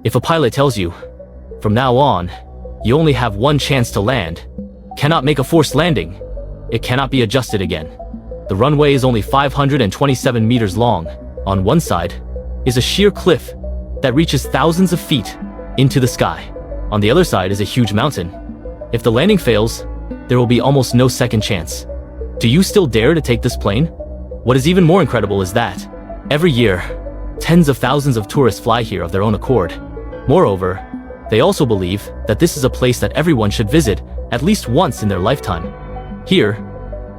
If a pilot tells you, from now on, you only have one chance to land, cannot make a forced landing, it cannot be adjusted again. The runway is only 527 meters long. On one side is a sheer cliff that reaches thousands of feet into the sky. On the other side is a huge mountain. If the landing fails, there will be almost no second chance. Do you still dare to take this plane? What is even more incredible is that, every year, tens of thousands of tourists fly here of their own accord. Moreover, they also believe that this is a place that everyone should visit at least once in their lifetime. Here,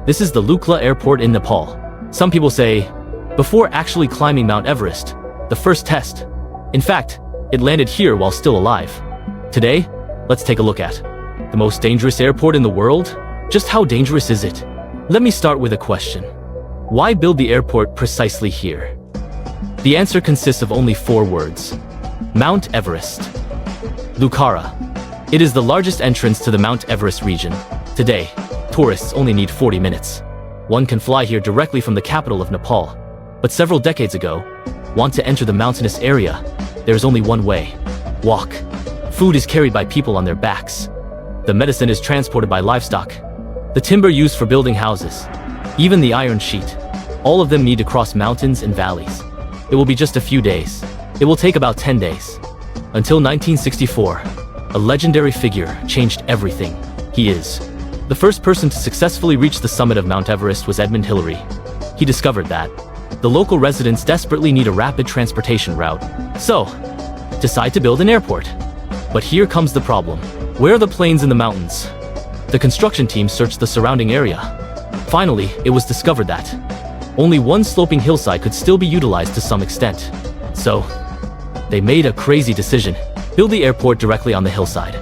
this is the Lukla Airport in Nepal. Some people say, before actually climbing Mount Everest, the first test. In fact, it landed here while still alive. Today, let's take a look at the most dangerous airport in the world. Just how dangerous is it? Let me start with a question. Why build the airport precisely here? The answer consists of only 4 words. Mount Everest. Lukla. It is the largest entrance to the Mount Everest region. Today, tourists only need 40 minutes. One can fly here directly from the capital of Nepal. But several decades ago, want to enter the mountainous area, there is only one way. Walk. Food is carried by people on their backs. The medicine is transported by livestock. The timber used for building houses. Even the iron sheet. All of them need to cross mountains and valleys. It will be just a few days. It will take about 10 days. Until 1964, a legendary figure changed everything. He is the first person to successfully reach the summit of Mount Everest was Tenzing-Hillary. He discovered that the local residents desperately need a rapid transportation route. So, decide to build an airport. But here comes the problem. Where are the planes in the mountains? The construction team searched the surrounding area. Finally, it was discovered that only one sloping hillside could still be utilized to some extent. So, they made a crazy decision. Build the airport directly on the hillside.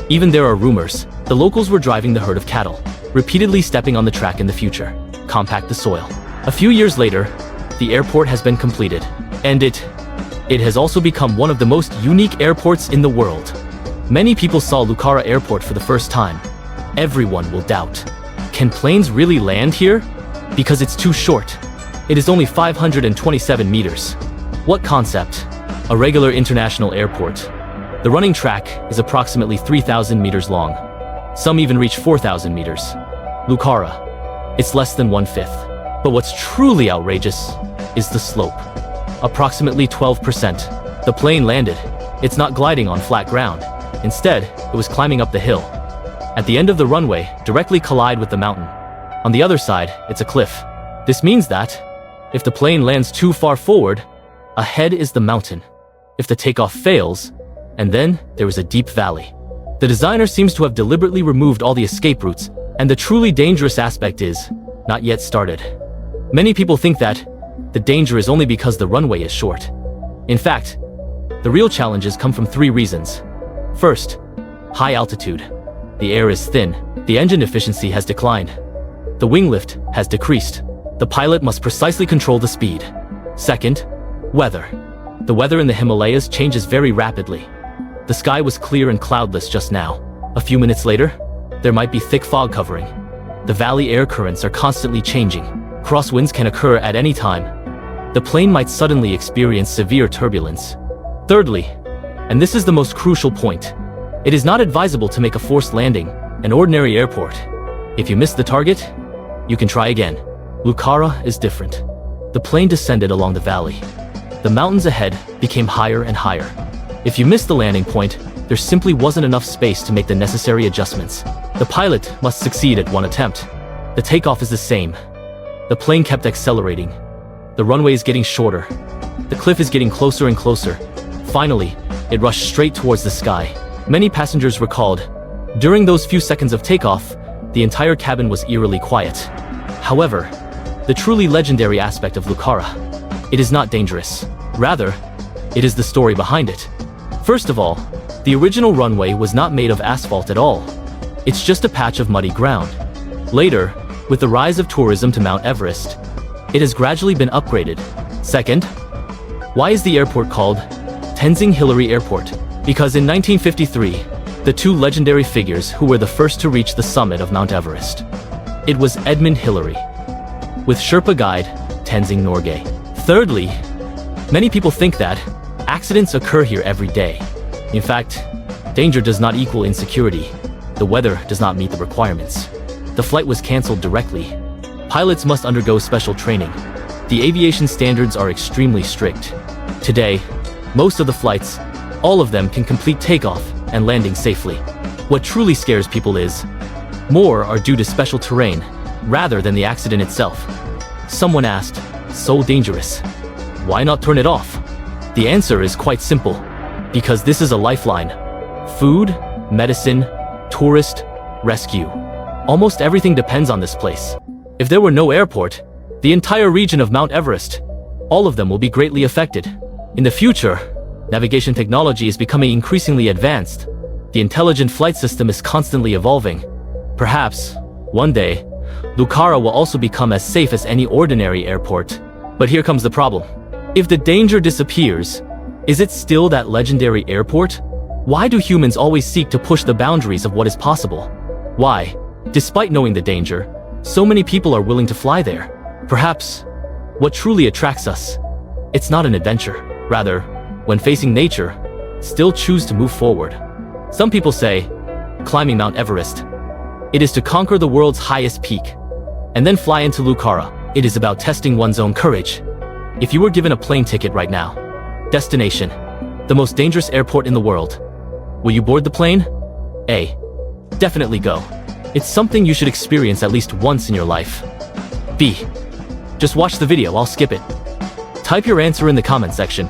Even there are rumors, the locals were driving the herd of cattle, repeatedly stepping on the track in the future, compact the soil. A few years later, the airport has been completed, and it has also become one of the most unique airports in the world. Many people saw Lukla Airport for the first time. Everyone will doubt. Can planes really land here? Because it's too short. It is only 527 meters. What concept? A regular international airport. The running track is approximately 3,000 meters long. Some even reach 4,000 meters. Lukla, it's less than 1/5. But what's truly outrageous is the slope. Approximately 12%. The plane landed. It's not gliding on flat ground. Instead, it was climbing up the hill. At the end of the runway, directly collide with the mountain. On the other side, it's a cliff. This means that, if the plane lands too far forward, ahead is the mountain. If the takeoff fails, and then there is a deep valley. The designer seems to have deliberately removed all the escape routes, and the truly dangerous aspect is not yet started. Many people think that the danger is only because the runway is short. In fact, the real challenges come from 3 reasons. First, high altitude. The air is thin. The engine efficiency has declined. The wing lift has decreased. The pilot must precisely control the speed. Second, weather. The weather in the Himalayas changes very rapidly. The sky was clear and cloudless just now. A few minutes later, there might be thick fog covering. The valley air currents are constantly changing. Crosswinds can occur at any time. The plane might suddenly experience severe turbulence. Thirdly, and this is the most crucial point, it is not advisable to make a forced landing, an ordinary airport. If you miss the target, you can try again. Lukla is different. The plane descended along the valley. The mountains ahead became higher and higher. If you missed the landing point, there simply wasn't enough space to make the necessary adjustments. The pilot must succeed at one attempt. The takeoff is the same. The plane kept accelerating. The runway is getting shorter. The cliff is getting closer and closer. Finally, it rushed straight towards the sky. Many passengers recalled, during those few seconds of takeoff, the entire cabin was eerily quiet. However, the truly legendary aspect of Lukla, it is not dangerous. Rather, it is the story behind it. First of all, the original runway was not made of asphalt at all. It's just a patch of muddy ground. Later, with the rise of tourism to Mount Everest, it has gradually been upgraded. Second, why is the airport called Tenzing-Hillary Airport? Because in 1953, the 2 legendary figures who were the first to reach the summit of Mount Everest. It was Edmund Hillary, with Sherpa guide Tenzing-Norgay. Thirdly, many people think that accidents occur here every day. In fact, danger does not equal insecurity. The weather does not meet the requirements. The flight was canceled directly. Pilots must undergo special training. The aviation standards are extremely strict. Today, most of the flights, all of them, can complete takeoff and landing safely. What truly scares people is, more are due to special terrain, rather than the accident itself. Someone asked, so dangerous. Why not turn it off? The answer is quite simple. Because this is a lifeline. Food, medicine, tourist, rescue. Almost everything depends on this place. If there were no airport, the entire region of Mount Everest, all of them will be greatly affected. In the future, navigation technology is becoming increasingly advanced. The intelligent flight system is constantly evolving. Perhaps, one day, Lukla will also become as safe as any ordinary airport. But here comes the problem. If the danger disappears, is it still that legendary airport? Why do humans always seek to push the boundaries of what is possible? Why, despite knowing the danger, so many people are willing to fly there? Perhaps, what truly attracts us, it's not an adventure. Rather, when facing nature, still choose to move forward. Some people say, climbing Mount Everest, it is to conquer the world's highest peak, and then fly into Lukla. It is about testing one's own courage. If you were given a plane ticket right now, destination, the most dangerous airport in the world, will you board the plane? A. Definitely go. It's something you should experience at least once in your life. B. Just watch the video, I'll skip it. Type your answer in the comment section.